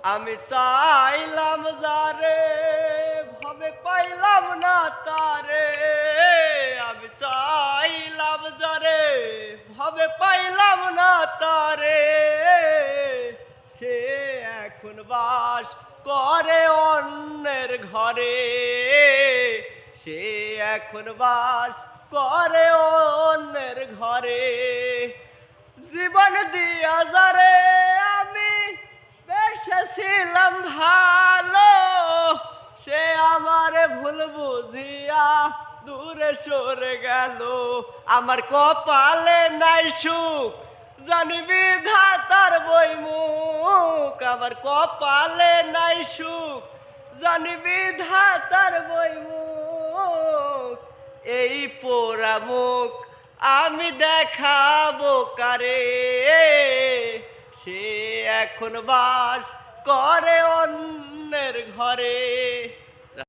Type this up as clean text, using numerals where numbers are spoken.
আমি চাইলাম যারে ভাবে পাইলাম না তারে। আমি চাইলাম যারে ভাবে পাইলাম না তারে। সে এখন বাস করে অন্যের ঘরে। সে এখন বাস করে অন্যের ঘরে। জীবন দিয়া যারে আমি বেসেছিলাম ভালো, সে আমারে ভুল বুঝিয়া দূরে সরে গেল। আমার কপালে নাই সুখ, জানি বিধাতার বইমুখ। আমার কপালে নাই সুখ, জানি বিধাতার বইমুখ। এই পোড়া মুখ আমি দেখাবো কারে। সে এখন বাস করে অন্যের ঘরে।